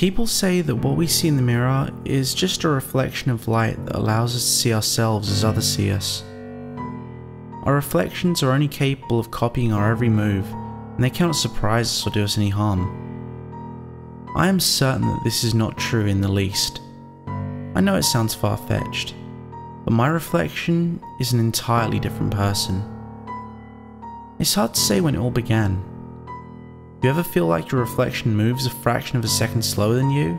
People say that what we see in the mirror is just a reflection of light that allows us to see ourselves as others see us. Our reflections are only capable of copying our every move, and they cannot surprise us or do us any harm. I am certain that this is not true in the least. I know it sounds far-fetched, but my reflection is an entirely different person. It's hard to say when it all began. Do you ever feel like your reflection moves a fraction of a second slower than you?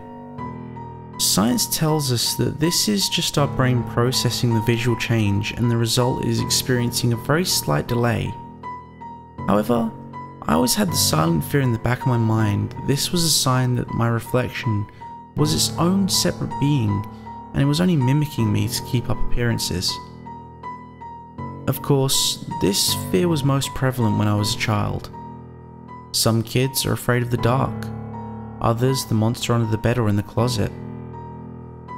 Science tells us that this is just our brain processing the visual change, and the result is experiencing a very slight delay. However, I always had the silent fear in the back of my mind that this was a sign that my reflection was its own separate being, and it was only mimicking me to keep up appearances. Of course, this fear was most prevalent when I was a child. Some kids are afraid of the dark, others the monster under the bed or in the closet.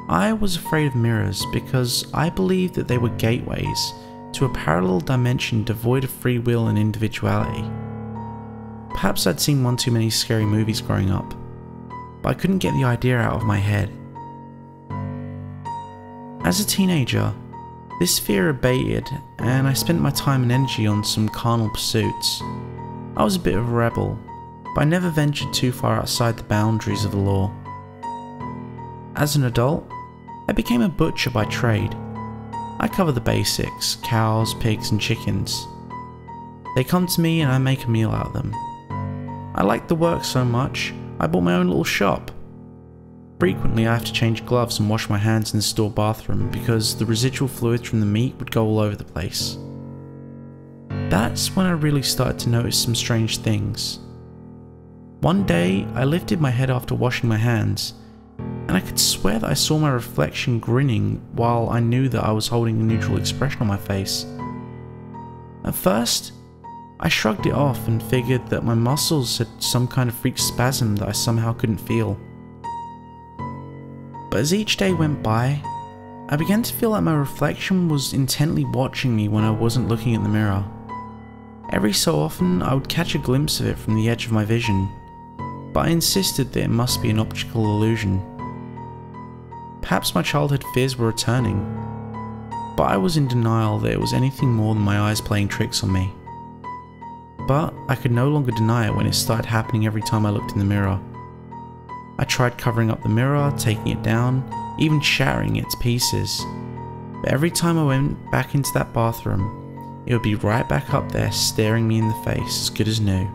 I was afraid of mirrors because I believed that they were gateways to a parallel dimension devoid of free will and individuality. Perhaps I'd seen one too many scary movies growing up, but I couldn't get the idea out of my head. As a teenager, this fear abated and I spent my time and energy on some carnal pursuits. I was a bit of a rebel, but I never ventured too far outside the boundaries of the law. As an adult, I became a butcher by trade. I cover the basics: cows, pigs and chickens. They come to me and I make a meal out of them. I like the work so much, I bought my own little shop. Frequently I have to change gloves and wash my hands in the store bathroom because the residual fluids from the meat would go all over the place. That's when I really started to notice some strange things. One day I lifted my head after washing my hands, and I could swear that I saw my reflection grinning while I knew that I was holding a neutral expression on my face. At first, I shrugged it off and figured that my muscles had some kind of freak spasm that I somehow couldn't feel. But as each day went by, I began to feel like my reflection was intently watching me when I wasn't looking in the mirror. Every so often I would catch a glimpse of it from the edge of my vision, but I insisted that it must be an optical illusion. Perhaps my childhood fears were returning, but I was in denial that it was anything more than my eyes playing tricks on me. But I could no longer deny it when it started happening every time I looked in the mirror. I tried covering up the mirror, taking it down, even shattering it to pieces, but every time I went back into that bathroom, it would be right back up there staring me in the face as good as new.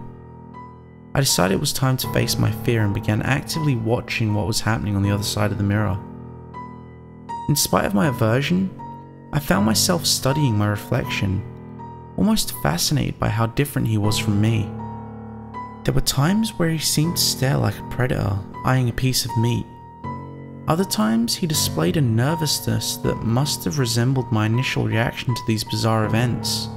I decided it was time to face my fear and began actively watching what was happening on the other side of the mirror. In spite of my aversion, I found myself studying my reflection, almost fascinated by how different he was from me. There were times where he seemed to stare like a predator eyeing a piece of meat. Other times he displayed a nervousness that must have resembled my initial reaction to these bizarre events.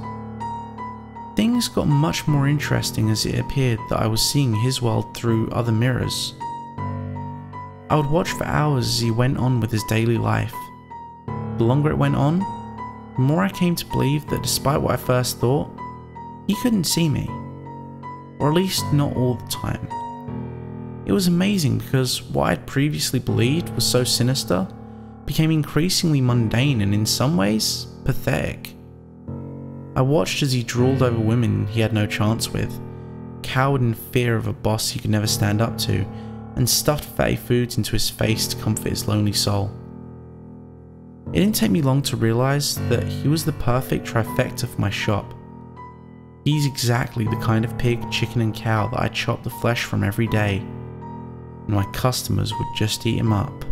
Things got much more interesting as it appeared that I was seeing his world through other mirrors. I would watch for hours as he went on with his daily life. The longer it went on, the more I came to believe that despite what I first thought, he couldn't see me. Or at least not all the time. It was amazing because what I'd previously believed was so sinister became increasingly mundane and in some ways, pathetic. I watched as he drooled over women he had no chance with, cowered in fear of a boss he could never stand up to, and stuffed fatty foods into his face to comfort his lonely soul. It didn't take me long to realise that he was the perfect trifecta for my shop. He's exactly the kind of pig, chicken and cow that I chop the flesh from every day, and my customers would just eat him up.